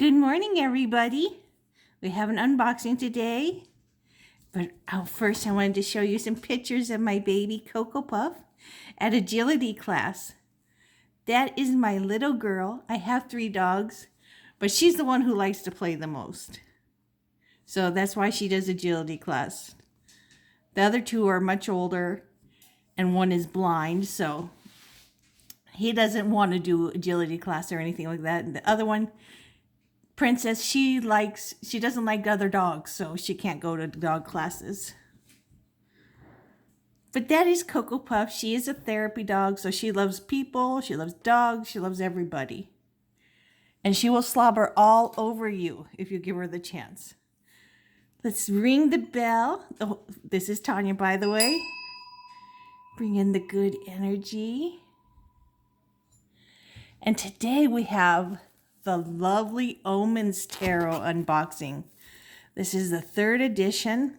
Good morning, everybody. We have an unboxing today. But first, I wanted to show you some pictures of my baby Cocoa Puff at agility class. That is my little girl. I have 3 dogs, but she's the one who likes to play the most. So that's why she does agility class. The other 2 are much older, and one is blind, so he doesn't want to do agility class or anything like that. And the other one, Princess, she doesn't like other dogs, so she can't go to dog classes. But that is Cocoa Puff. She is a therapy dog, so she loves people, she loves dogs, she loves everybody. And she will slobber all over you if you give her the chance. Let's ring the bell. Oh, this is Tanya, by the way. Bring in the good energy. And today we have the Lovely Omens Tarot unboxing. This is the 3rd edition.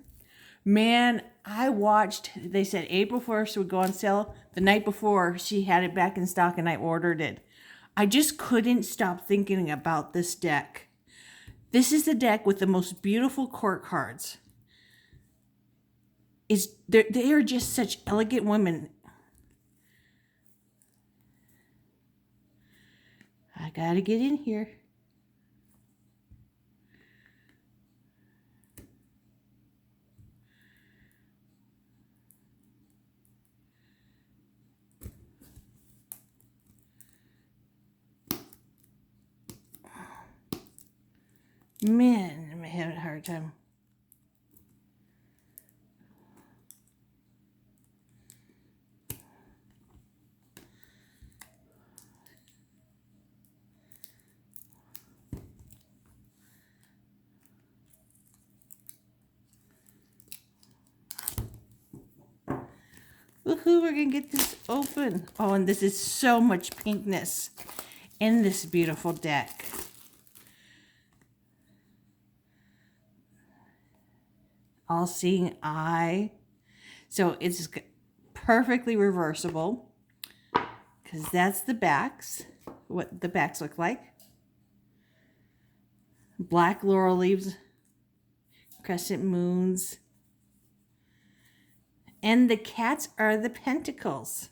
Man, I watched, they said April 1st would go on sale. The night before, she had it back in stock and I ordered it. I just couldn't stop thinking about this deck. This is the deck with the most beautiful court cards. They are just such elegant women. I gotta get in here. Man, I'm having a hard time. Woohoo, we're gonna get this open. Oh, and this is so much pinkness in this beautiful deck. All-seeing eye. So it's perfectly reversible because that's the backs, what the backs look like. Black laurel leaves, crescent moons. And the cats are the pentacles.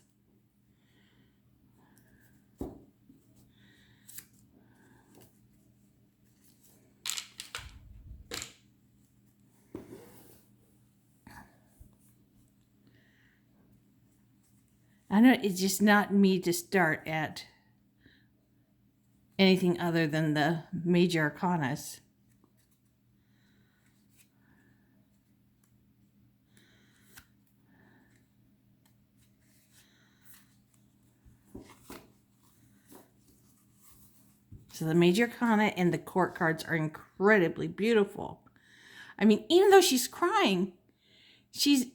I know it's just not me to start at anything other than the major arcanas. So the major arcana and the court cards are incredibly beautiful. I mean, even though she's crying, she's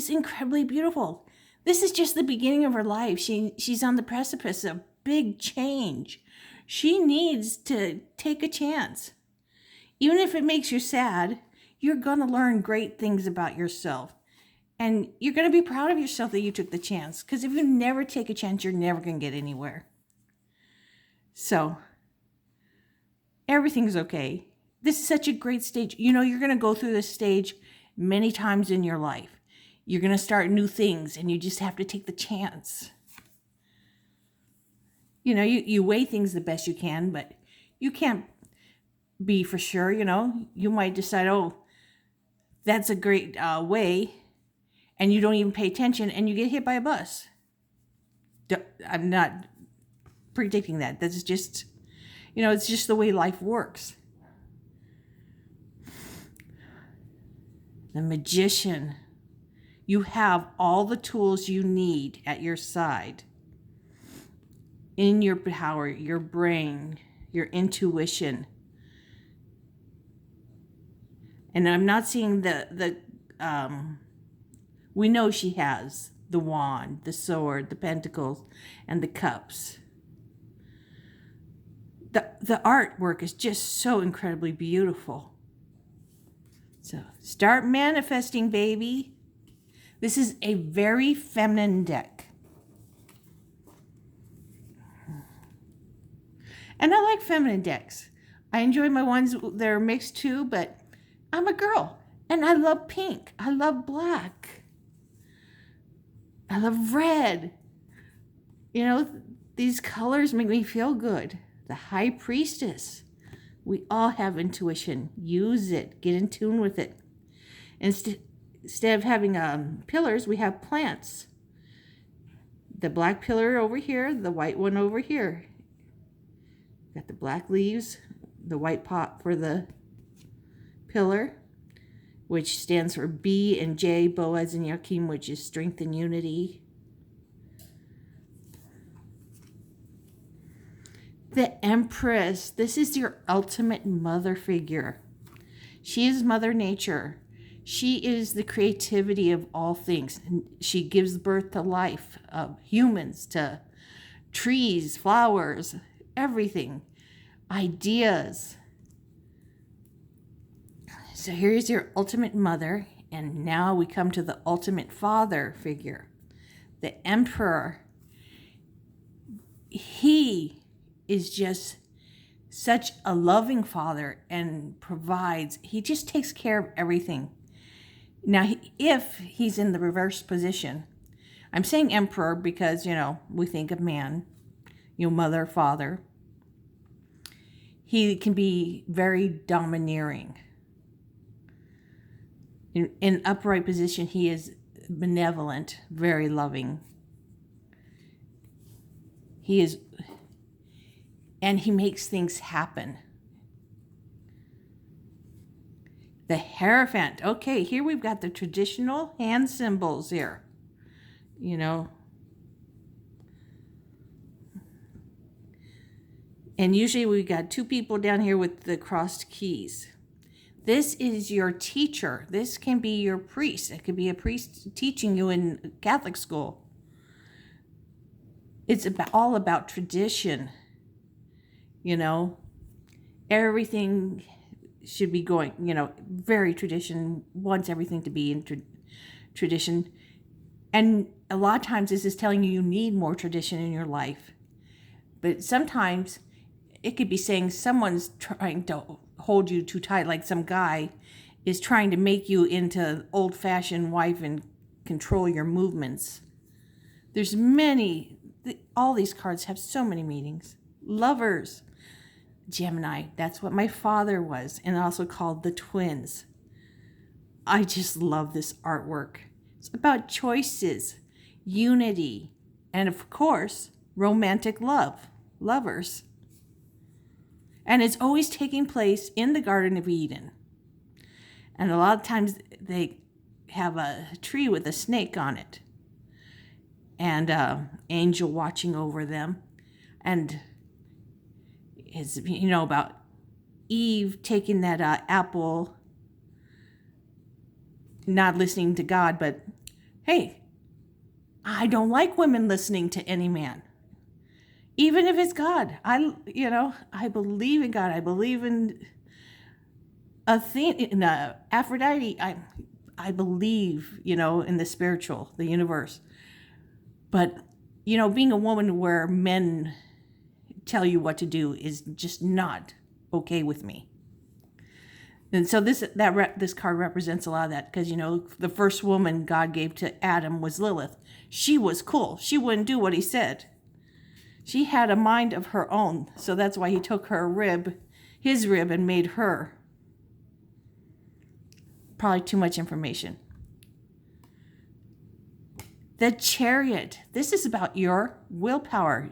incredibly beautiful. This is just the beginning of her life. She's on the precipice of big change. She needs to take a chance. Even if it makes you sad, you're going to learn great things about yourself. And you're going to be proud of yourself that you took the chance. Because if you never take a chance, you're never going to get anywhere. So, everything's okay. This is such a great stage. You know, you're going to go through this stage many times in your life. You're going to start new things and you just have to take the chance. You know, you weigh things the best you can, but you can't be for sure, you know. You might decide, oh, that's a great way, and you don't even pay attention and you get hit by a bus. I'm not predicting that. That's just, you know, it's just the way life works. The Magician. You have all the tools you need at your side. In your power, your brain, your intuition. And I'm not seeing we know she has the wand, the sword, the pentacles, and the cups. The artwork is just so incredibly beautiful. So start manifesting, baby. This is a very feminine deck. And I like feminine decks. I enjoy my ones that are mixed too, but I'm a girl and I love pink. I love black. I love red. You know, these colors make me feel good. The High Priestess. We all have intuition. Use it. Get in tune with it. Instead of having pillars, we have plants. The black pillar over here, the white one over here. Got the black leaves, the white pot for the pillar, which stands for B and J, Boaz and Joachim, which is strength and unity. The Empress. This is your ultimate mother figure. She is Mother Nature. She is the creativity of all things. She gives birth to life, of humans, to trees, flowers, everything, ideas. So here's your ultimate mother, and now we come to the ultimate father figure, the Emperor. He is just such a loving father and provides. He just takes care of everything. Now, if he's in the reverse position, I'm saying Emperor because, we think of man, mother, father. He can be very domineering. In upright position, he is benevolent, very loving. And he makes things happen. The Hierophant. Okay, here we've got the traditional hand symbols here. And usually we got two people down here with the crossed keys. This is your teacher. This can be your priest. It could be a priest teaching you in Catholic school. It's all about tradition. Everything should be going, very tradition, wants everything to be in tradition. And a lot of times this is telling you need more tradition in your life. But sometimes it could be saying someone's trying to hold you too tight, like some guy is trying to make you into old-fashioned wife and control your movements. There's all these cards have so many meanings. Lovers. Gemini, that's what my father was, and also called the twins. I just love this artwork. It's about choices, unity, and of course, romantic love, lovers. And it's always taking place in the Garden of Eden. And a lot of times they have a tree with a snake on it, and angel watching over them, and is about Eve taking that apple, not listening to God, but hey, I don't like women listening to any man, even if it's God. I believe in God. I believe in Aphrodite. I believe in the spiritual, the universe. But being a woman where men tell you what to do is just not okay with me. And so this card represents a lot of that, because the first woman God gave to Adam was Lilith. She was cool. She wouldn't do what he said. She had a mind of her own, so that's why he took his rib, and made her. Probably too much information. The Chariot. This is about your willpower,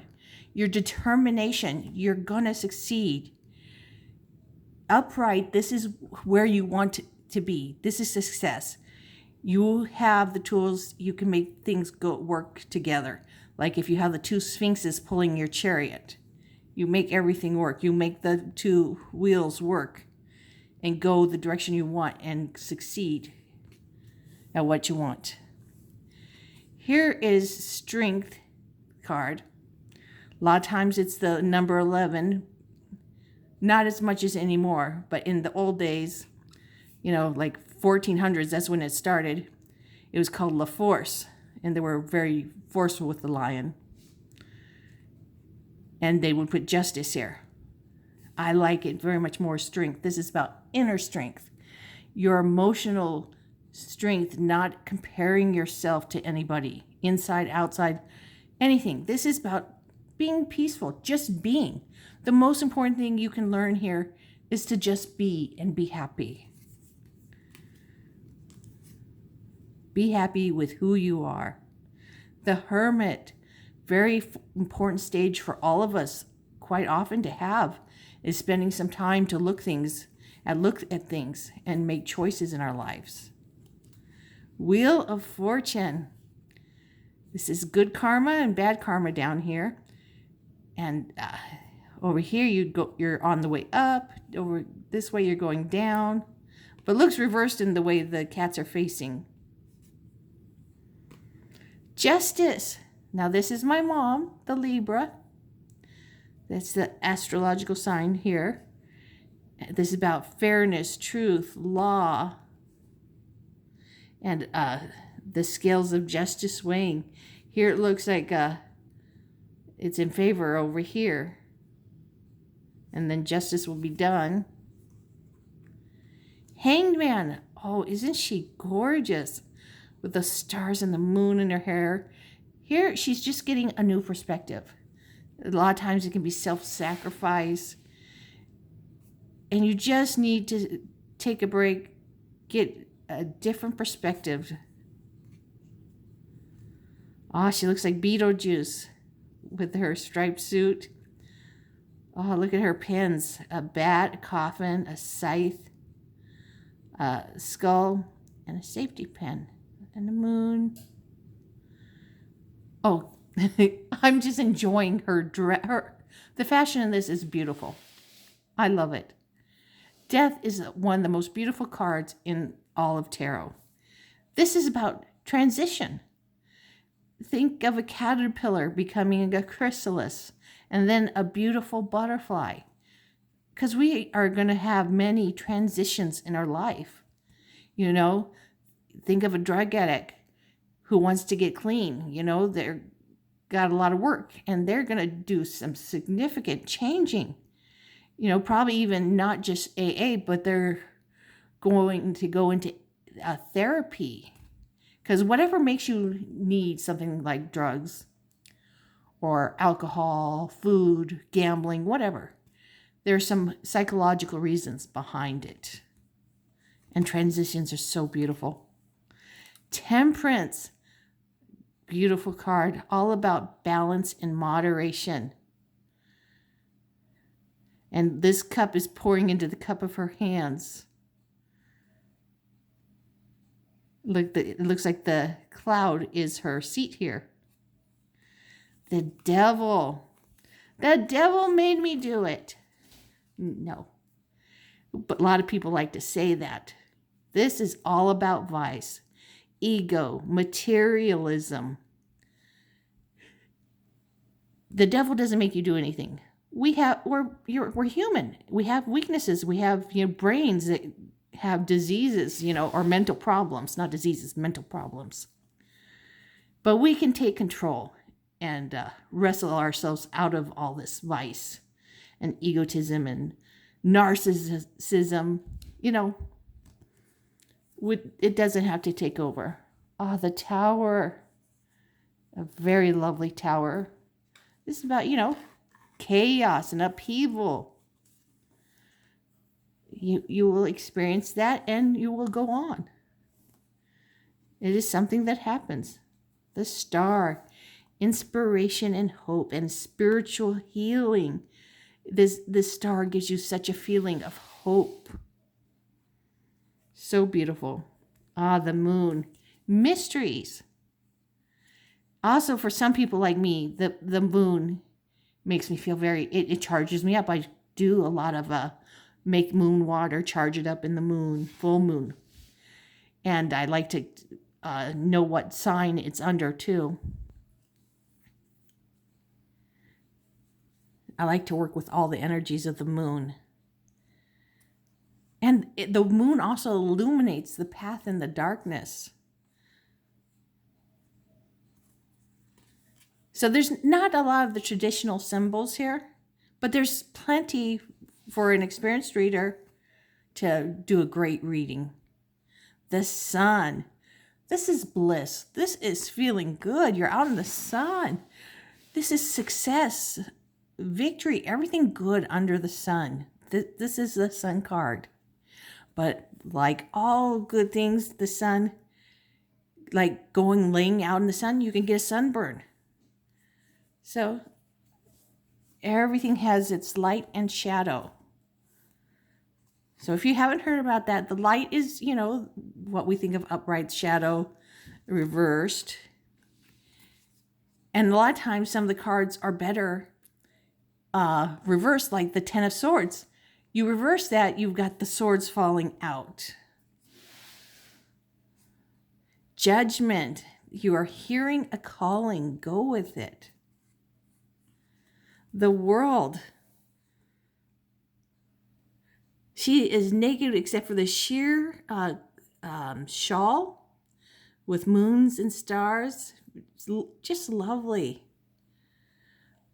your determination. You're going to succeed. Upright, this is where you want to be. This is success. You have the tools. You can make things work together. Like if you have the two sphinxes pulling your chariot, you make everything work. You make the two wheels work and go the direction you want and succeed at what you want. Here is Strength card. A lot of times it's the number 11, not as much as anymore, but in the old days, like 1400s, that's when it started. It was called La Force, and they were very forceful with the lion. And they would put justice here. I like it very much more strength. This is about inner strength, your emotional strength, not comparing yourself to anybody, inside, outside, anything. This is about being peaceful, just being. The most important thing you can learn here is to just be and be happy. Be happy with who you are. The Hermit, very important stage for all of us quite often to have, is spending some time to look at things and make choices in our lives. Wheel of Fortune. This is good karma and bad karma down here. And over here you're on the way up. Over this way you're going down. But looks reversed in the way the cats are facing. Justice. Now this is my mom, the Libra. That's the astrological sign here. This is about fairness, truth, law, and the scales of justice weighing. Here it looks like it's in favor over here. And then justice will be done. Hanged Man. Oh, isn't she gorgeous? With the stars and the moon in her hair. Here, she's just getting a new perspective. A lot of times it can be self-sacrifice. And you just need to take a break, get a different perspective. Oh, she looks like Beetlejuice with her striped suit. Oh, look at her pins. A bat, a coffin, a scythe, a skull, and a safety pin. And the moon. Oh, I'm just enjoying her dress. The fashion in this is beautiful. I love it. Death is one of the most beautiful cards in all of tarot. This is about transition. Think of a caterpillar becoming a chrysalis and then a beautiful butterfly. Because we are going to have many transitions in our life. You know, think of a drug addict who wants to get clean. You know, they're got a lot of work and they're going to do some significant changing. You know, probably even not just AA, but they're going to go into therapy. Because whatever makes you need something like drugs or alcohol, food, gambling, whatever, there's some psychological reasons behind it. And transitions are so beautiful. Temperance. Beautiful card. All about balance and moderation. And this cup is pouring into the cup of her hands. Look, it looks like the cloud is her seat here. The devil. The devil made me do it. No. But a lot of people like to say that. This is all about vice, ego, materialism. The devil doesn't make you do anything. We're human. We have weaknesses. We have brains that have diseases, or mental problems, not diseases, mental problems. But we can take control and wrestle ourselves out of all this vice and egotism and narcissism. It doesn't have to take over. Ah, the tower. A very lovely tower. This is about, chaos and upheaval. You will experience that and you will go on. It is something that happens. The star, inspiration and hope and spiritual healing. This star gives you such a feeling of hope. So beautiful. Ah, the moon. Mysteries. Also, for some people like me, the moon makes me feel it charges me up. I do a lot of make moon water, charge it up in the moon, full moon. And I like to know what sign it's under too. I like to work with all the energies of the moon. And the moon also illuminates the path in the darkness. So there's not a lot of the traditional symbols here, but there's plenty for an experienced reader to do a great reading. The sun. This is bliss. This is feeling good. You're out in the sun. This is success, victory, everything good under the sun. This is the sun card. But like all good things, the sun, like laying out in the sun, you can get a sunburn. So everything has its light and shadow. So if you haven't heard about that, the light is, what we think of upright, shadow, reversed. And a lot of times some of the cards are better reversed, like the Ten of Swords. You reverse that, you've got the swords falling out. Judgment. You are hearing a calling. Go with it. The World. She is naked except for the sheer shawl with moons and stars. It's just lovely.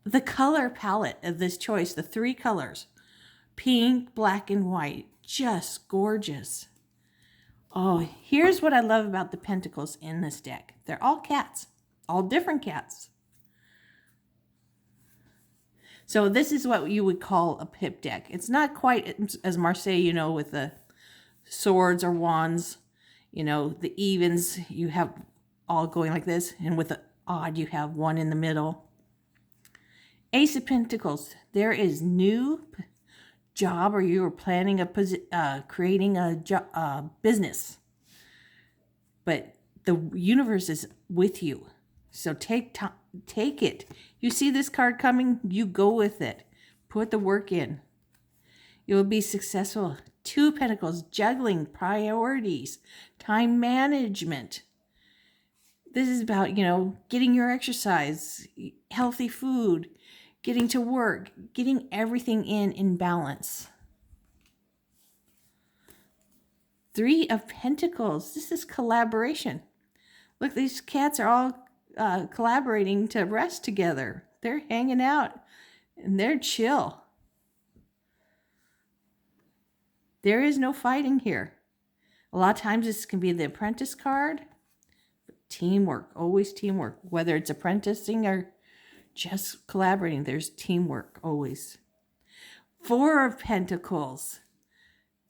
The color palette of this choice, the 3 colors, pink, black, and white, just gorgeous. Oh, here's what I love about the pentacles in this deck. They're all cats, all different cats. So this is what you would call a pip deck. It's not quite as Marseille, with the swords or wands, the evens, you have all going like this, and with the odd, you have one in the middle. Ace of Pentacles, there is new job, or you are planning creating a business, but the universe is with you. So take it. You see this card coming, you go with it. Put the work in. You will be successful. 2 Pentacles, juggling, priorities, time management. This is about, getting your exercise, healthy food, getting to work, getting everything in balance. 3 of Pentacles, this is collaboration. Look, these cats are all collaborating to rest together. They're hanging out and they're chill. There is no fighting here. A lot of times this can be the Apprentice card. Teamwork, always teamwork. Whether it's apprenticing or just collaborating, there's teamwork always. 4 of Pentacles.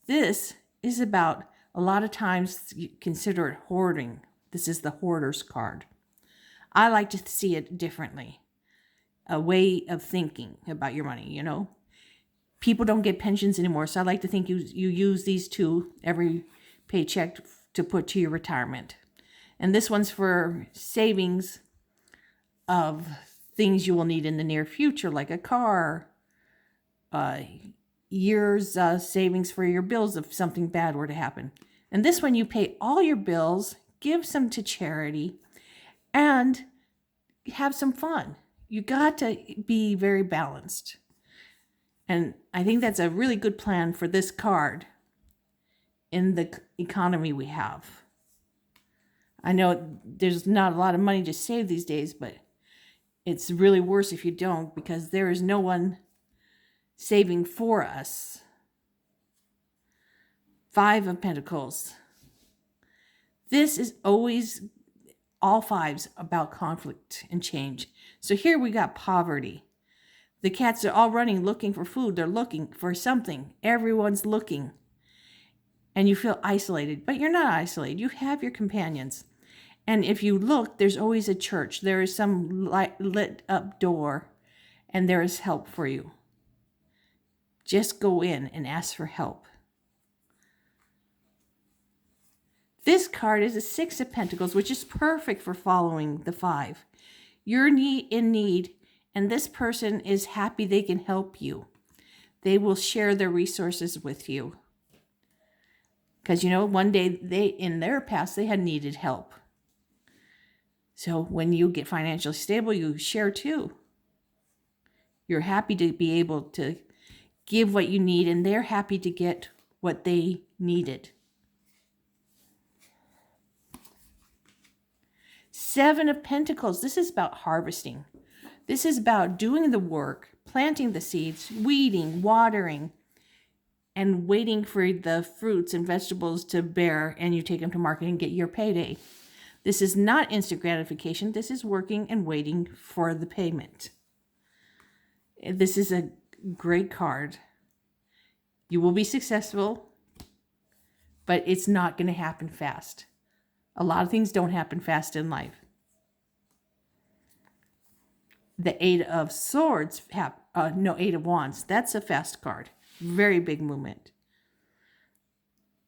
This is about, a lot of times you consider it hoarding. This is the Hoarder's card. I like to see it differently. A way of thinking about your money, People don't get pensions anymore, so I like to think you use these 2 every paycheck to put to your retirement. And this one's for savings of things you will need in the near future, like a car, years savings for your bills if something bad were to happen. And this one, you pay all your bills, give some to charity, and have some fun. You got to be very balanced. And I think that's a really good plan for this card in the economy we have. I know there's not a lot of money to save these days, but it's really worse if you don't, because there is no one saving for us. 5 of Pentacles. This is always, all 5s, about conflict and change. So here we got poverty. The cats are all running, looking for food. They're looking for something. Everyone's looking. And you feel isolated, but you're not isolated. You have your companions. And if you look, there's always a church. There is some lit up door, and there is help for you. Just go in and ask for help. This card is a 6 of Pentacles, which is perfect for following the 5. You're in need, and this person is happy they can help you. They will share their resources with you. Because, one day in their past, they had needed help. So when you get financially stable, you share too. You're happy to be able to give what you need, and they're happy to get what they needed. 7 of Pentacles. This is about harvesting. This is about doing the work, planting the seeds, weeding, watering, and waiting for the fruits and vegetables to bear, and you take them to market and get your payday. This is not instant gratification. This is working and waiting for the payment. This is a great card. You will be successful, but it's not going to happen fast. A lot of things don't happen fast in life. The Eight of Swords, Eight of Wands. That's a fast card. Very big movement.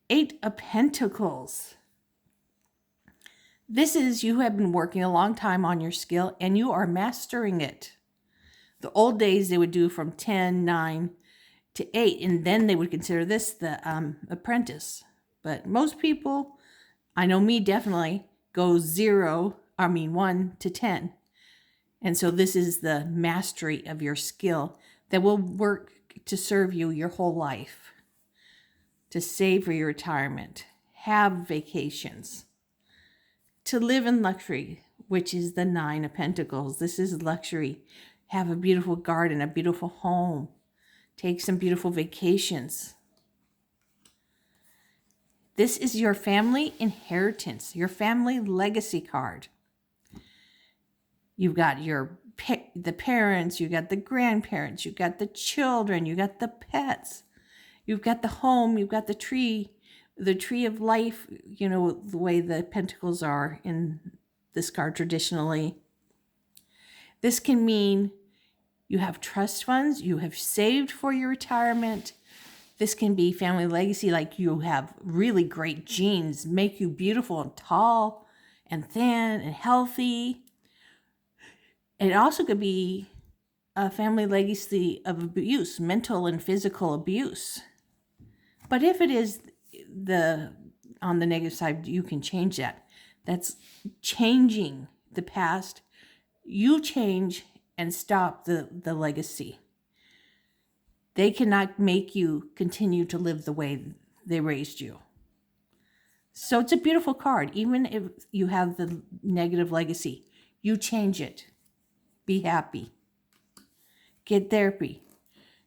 Eight of Pentacles. This is you have been working a long time on your skill and you are mastering it. The old days they would do from 10, 9 to 8, and then they would consider this the apprentice. But most people, I know me definitely, go 1 to 10. And so this is the mastery of your skill that will work to serve you your whole life, to save for your retirement, have vacations, to live in luxury, which is the 9 of Pentacles. This is luxury. Have a beautiful garden, a beautiful home, take some beautiful vacations. This is your family inheritance, your family legacy card. You've got the parents, you got the grandparents, you got the children, you got the pets, you've got the home, you've got the tree of life, the way the pentacles are in this card traditionally. This can mean you have trust funds, you have saved for your retirement. This can be family legacy, like you have really great genes, make you beautiful and tall and thin and healthy. It also could be a family legacy of abuse, mental and physical abuse. But if it is on the negative side, you can change that. That's changing the past. You change and stop the legacy. They cannot make you continue to live the way they raised you. So it's a beautiful card. Even if you have the negative legacy, you change it. Be happy. Get therapy.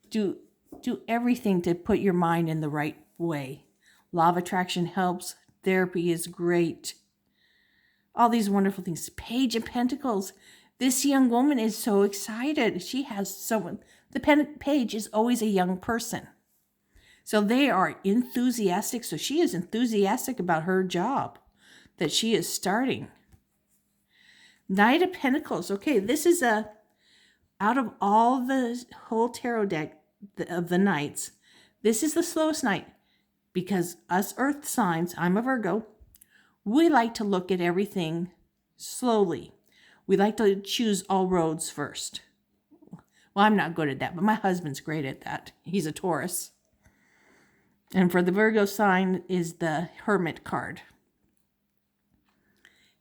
Do everything to put your mind in the right way. Law of attraction helps. Therapy is great. All these wonderful things. Page of Pentacles. This young woman is so excited. She has someone. The page is always a young person. So they are enthusiastic. So she is enthusiastic about her job that she is starting. Knight of Pentacles. Okay, this is out of all the whole tarot deck of the knights, this is the slowest knight, because us earth signs, I'm a Virgo, we like to look at everything slowly. We like to choose all roads first. Well, I'm not good at that, but my husband's great at that. He's a Taurus. And for the Virgo sign is the Hermit card.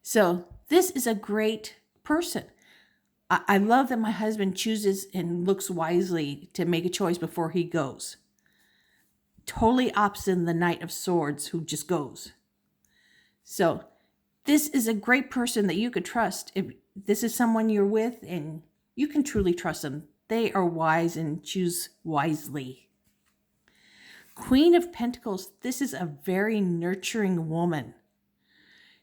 So this is a great person. I love that my husband chooses and looks wisely to make a choice before he goes. Totally opposite in the Knight of Swords who just goes. So this is a great person that you could trust. If this is someone you're with and you can truly trust them. They are wise and choose wisely. Queen of Pentacles. This is a very nurturing woman.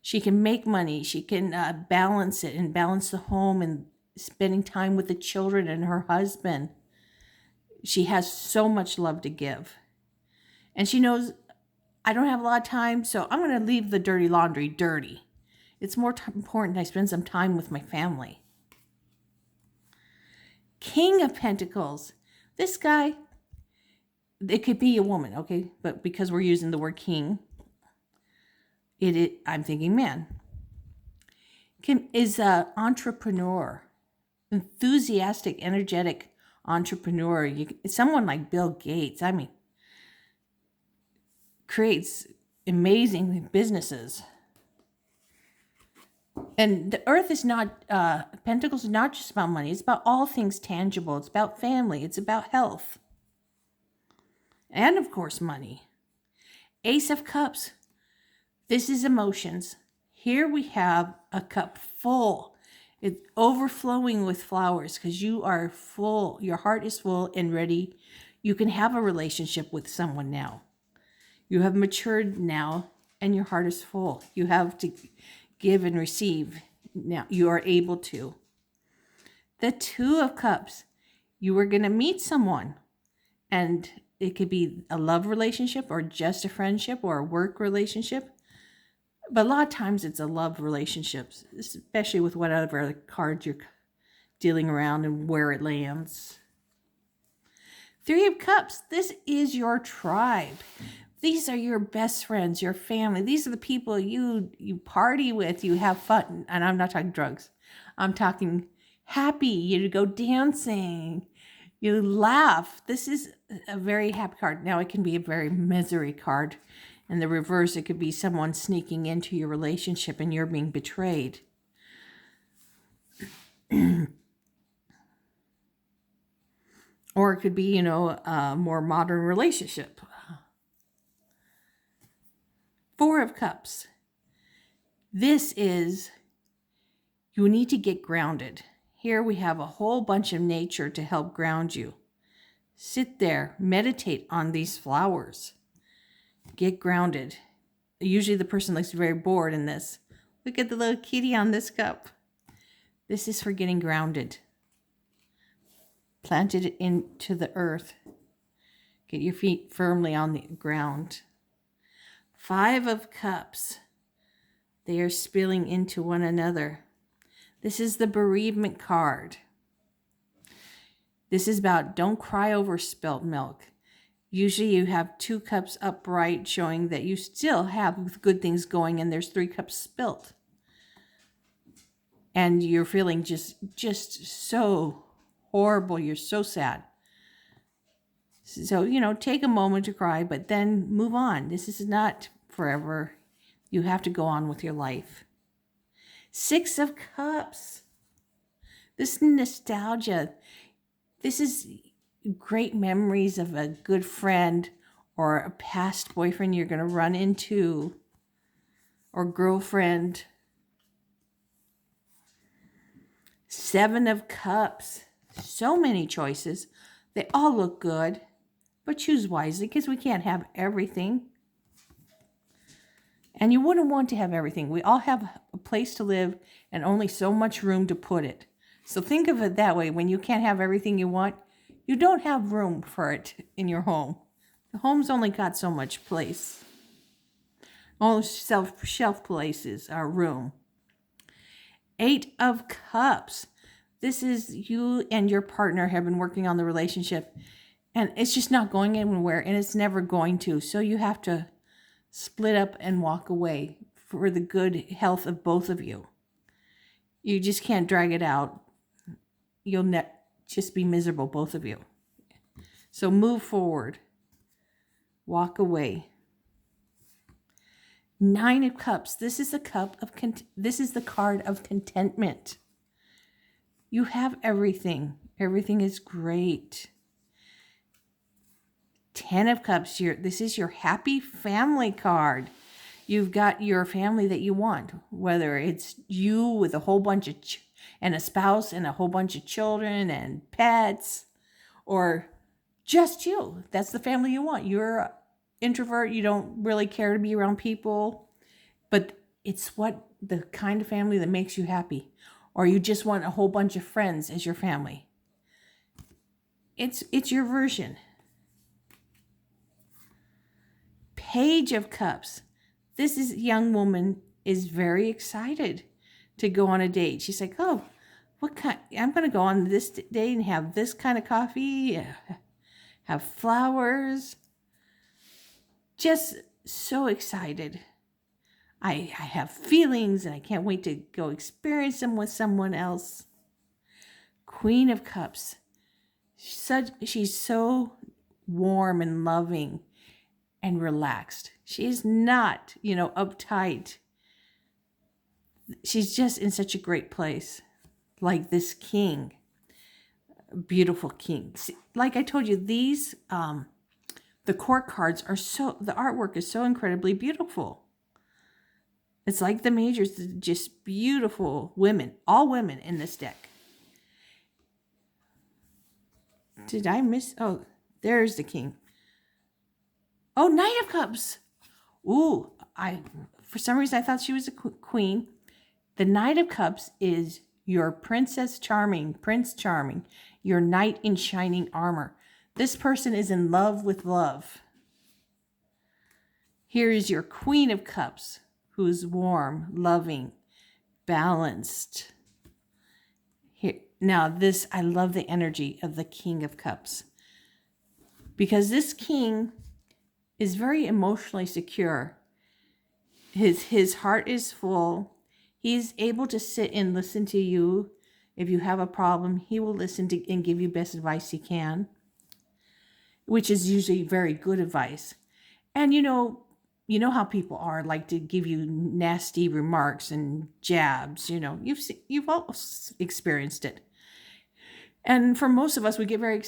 She can make money. She can balance it and balance the home and spending time with the children and her husband. She has so much love to give. And she knows, I don't have a lot of time, so I'm going to leave the dirty laundry dirty. It's more important I spend some time with my family. King of Pentacles. This guy, it could be a woman, okay? But because we're using the word king, I'm thinking man. Is an entrepreneur, enthusiastic, energetic entrepreneur. Someone like Bill Gates, creates amazing businesses. And the earth is not, Pentacles is not just about money. It's about all things tangible. It's about family. It's about health. And of course, money. Ace of Cups. This is emotions. Here we have a cup full. It's overflowing with flowers because you are full. Your heart is full and ready. You can have a relationship with someone now. You have matured now, and your heart is full. You have to give and receive. Now you are able to. The Two of Cups. You are going to meet someone, and it could be a love relationship or just a friendship or a work relationship. But a lot of times it's a love relationship, especially with whatever card you're dealing around and where it lands. Three of Cups. This is your tribe. These are your best friends, your family. These are the people you party with, you have fun. And I'm not talking drugs. I'm talking happy. You go dancing. You laugh. This is a very happy card. Now, it can be a very misery card. In the reverse, it could be someone sneaking into your relationship and you're being betrayed. Or it could be, a more modern relationship. Four of Cups. This is, you need to get grounded. Here we have a whole bunch of nature to help ground you. Sit there, meditate on these flowers. Get grounded. Usually the person looks very bored in this. Look at the little kitty on this cup. This is for getting grounded. Plant it into the earth. Get your feet firmly on the ground. Five of Cups. They are spilling into one another. This is the bereavement card. This is about don't cry over spilt milk. Usually you have 2 cups upright, showing that you still have good things going, and there's 3 cups spilt. And you're feeling just so horrible. You're so sad. So, take a moment to cry, but then move on. This is not forever. You have to go on with your life. 6 of Cups. This nostalgia. This is great memories of a good friend or a past boyfriend you're going to run into, or girlfriend. 7 of Cups. So many choices. They all look good, but choose wisely, because we can't have everything. And you wouldn't want to have everything. We all have a place to live and only so much room to put it. So think of it that way. When you can't have everything you want, you don't have room for it in your home. The home's only got so much place. All shelf places are room. 8 of Cups. This is you and your partner have been working on the relationship, and it's just not going anywhere, and it's never going to. So you have to split up and walk away for the good health of both of you. You just can't drag it out. You'll just be miserable, both of you. So move forward. Walk away. 9 of Cups. This is the card of contentment. You have everything. Everything is great. 10 of Cups. This is your happy family card. You've got your family that you want, whether it's you with a whole bunch of and a spouse and a whole bunch of children and pets, or just you. That's the family you want. You're an introvert. You don't really care to be around people, but it's the kind of family that makes you happy. Or you just want a whole bunch of friends as your family. It's your version. Page of Cups. This young woman is very excited to go on a date. She's like, oh, I'm going to go on this date and have this kind of coffee, have flowers. Just so excited. I have feelings and I can't wait to go experience them with someone else. Queen of Cups. She's so warm and loving and relaxed. She's not, uptight. She's just in such a great place. Like this king. Beautiful king. Like I told you, these, the court cards the artwork is so incredibly beautiful. It's like the majors, just beautiful women, all women in this deck. Did I miss? Oh, There's the king. Oh, Knight of Cups. Ooh, for some reason I thought she was a queen. The Knight of Cups is your Princess Charming, Prince Charming, your knight in shining armor. This person is in love with love. Here is your Queen of Cups, who is warm, loving, balanced. Here, now this, I love the energy of the King of Cups, because this king is very emotionally secure. His heart is full. He's able to sit and listen to you. If you have a problem, he will listen to and give you best advice he can, which is usually very good advice. And you know how people are, like to give you nasty remarks and jabs. You've all experienced it. And for most of us, we get very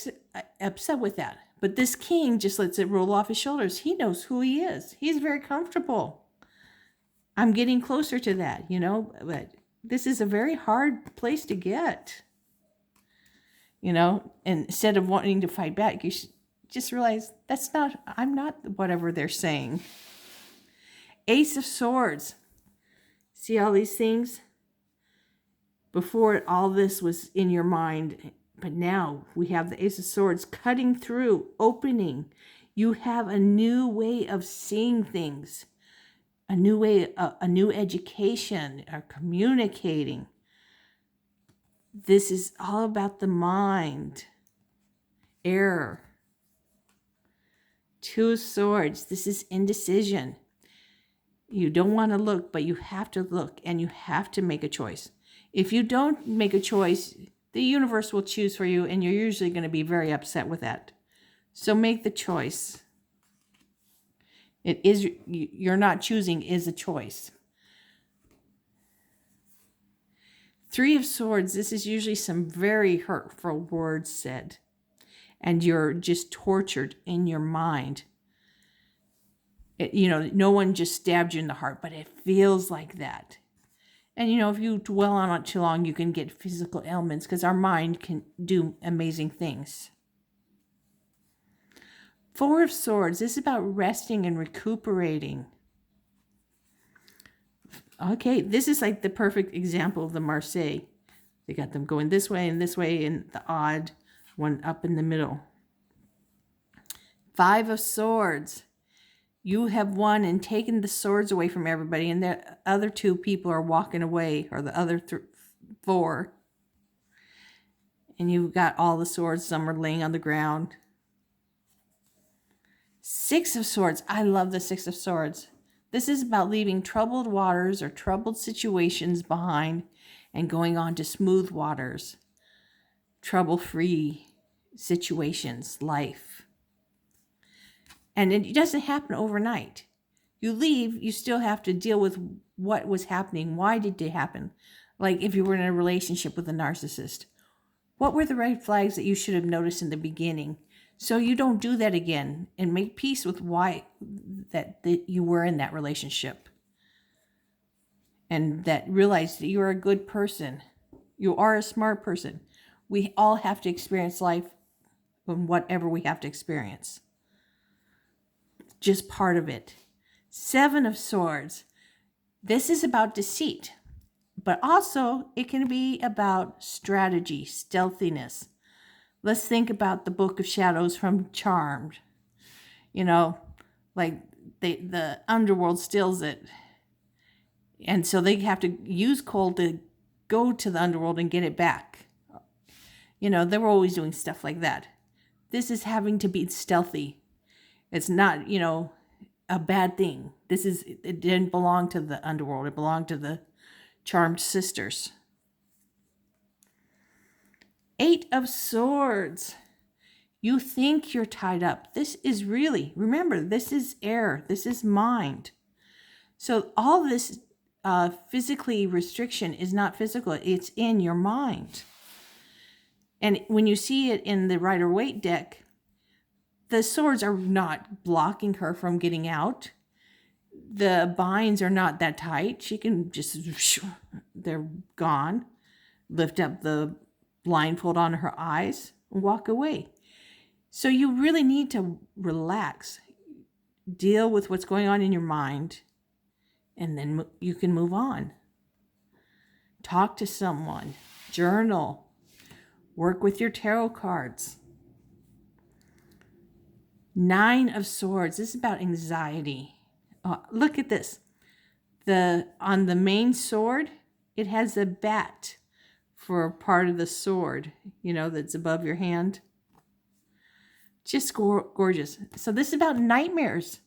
upset with that. But this king just lets it roll off his shoulders. He knows who he is. He's very comfortable. I'm getting closer to that, but this is a very hard place to get. And instead of wanting to fight back, you should just realize I'm not whatever they're saying. Ace of Swords. See all these things? Before, all this was in your mind, but now we have the Ace of Swords cutting through, opening. You have a new way of seeing things, a new way, a new education, or communicating. This is all about the mind. Error. Two of Swords. This is indecision. You don't want to look, but you have to look, and you have to make a choice. If you don't make a choice, the universe will choose for you, and you're usually going to be very upset with that. So make the choice. You're not choosing is a choice. Three of Swords, this is usually some very hurtful words said, and you're just tortured in your mind. No one just stabbed you in the heart, but it feels like that. And, if you dwell on it too long, you can get physical ailments, because our mind can do amazing things. Four of Swords, this is about resting and recuperating. Okay, this is like the perfect example of the Marseille. They got them going this way, and the odd one up in the middle. Five of Swords. You have won and taken the swords away from everybody, and the other two people are walking away, or the other four. And you've got all the swords. Some are laying on the ground. Six of Swords. I love the Six of Swords. This is about leaving troubled waters or troubled situations behind and going on to smooth waters. Trouble-free situations, life. And it doesn't happen overnight. You leave, you still have to deal with what was happening. Why did it happen? Like if you were in a relationship with a narcissist. What were the red flags that you should have noticed in the beginning? So you don't do that again, and make peace with why that you were in that relationship. And that realize that you're a good person. You are a smart person. We all have to experience life and whatever we have to experience. Just part of it. Seven of Swords. This is about deceit, but also it can be about strategy, stealthiness. Let's think about the Book of Shadows from Charmed. Like the underworld steals it. And so they have to use coal to go to the underworld and get it back. They were always doing stuff like that. This is having to be stealthy. It's not, a bad thing. It didn't belong to the underworld. It belonged to the Charmed sisters. Eight of Swords. You think you're tied up. This is remember, this is air. This is mind. So all this physically restriction is not physical. It's in your mind. And when you see it in the Rider-Waite deck, the swords are not blocking her from getting out. The binds are not that tight. She can just, they're gone. Lift up the blindfold on her eyes and walk away. So you really need to relax, deal with what's going on in your mind, and then you can move on. Talk to someone, journal, work with your tarot cards. 9 of Swords. This is about anxiety. Look at this. On the main sword, it has a bat for part of the sword, that's above your hand. Just gorgeous. So this is about nightmares,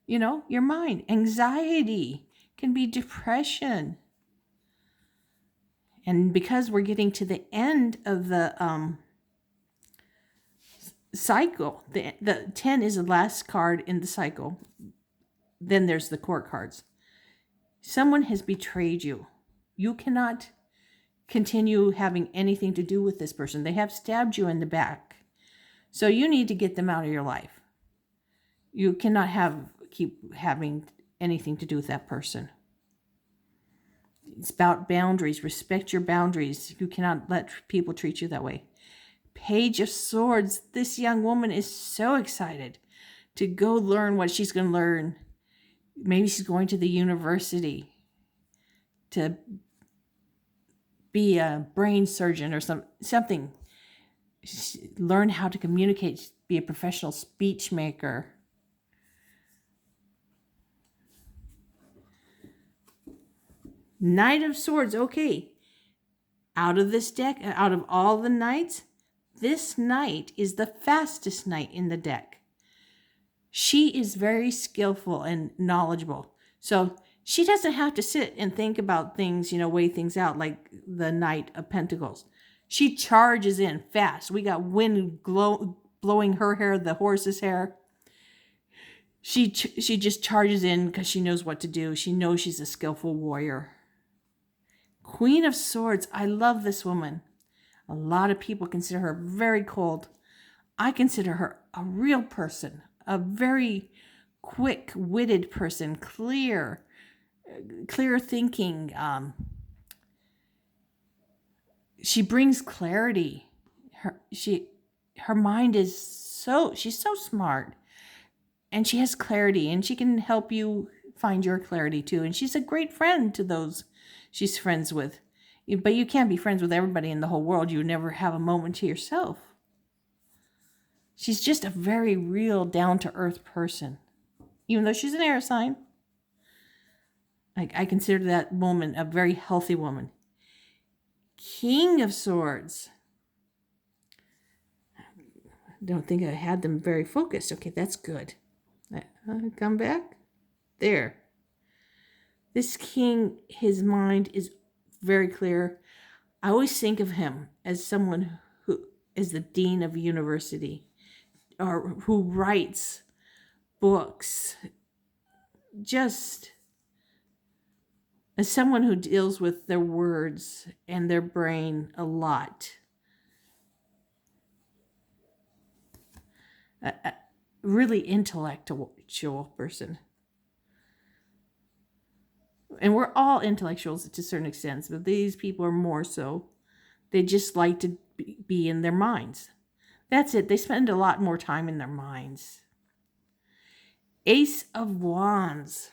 your mind. Anxiety can be depression. And because we're getting to the end of the cycle, the 10 is the last card in the cycle. Then there's the court cards. Someone has betrayed you. You cannot continue having anything to do with this person. They have stabbed you in the back. So you need to get them out of your life. You cannot keep having anything to do with that person. It's about boundaries. Respect your boundaries. You cannot let people treat you that way. Page of Swords. This young woman is so excited to go learn what she's going to learn. Maybe she's going to the university to be a brain surgeon or something. Learn how to communicate, be a professional speech maker. Knight of Swords. Okay. Out of this deck, out of all the knights, this knight is the fastest knight in the deck. She is very skillful and knowledgeable. So she doesn't have to sit and think about things, weigh things out like the Knight of Pentacles. She charges in fast. We got wind blowing her hair, the horse's hair. She just charges in because she knows what to do. She knows she's a skillful warrior. Queen of Swords. I love this woman. A lot of people consider her very cold. I consider her a real person, a very quick-witted person, clear thinking. She brings clarity. Her mind is she's so smart, and she has clarity, and she can help you find your clarity too. And she's a great friend to those she's friends with. But you can't be friends with everybody in the whole world. You never have a moment to yourself. She's just a very real, down-to-earth person. Even though she's an air sign, I consider that woman a very healthy woman. King of Swords. I don't think I had them very focused. Okay, that's good. Come back. There. This king, his mind is very clear. I always think of him as someone who is the dean of a university, or who writes books, just as someone who deals with their words and their brain a lot. A really intellectual person. And we're all intellectuals to a certain extent, but these people are more so. They just like to be in their minds. That's it. They spend a lot more time in their minds. Ace of Wands.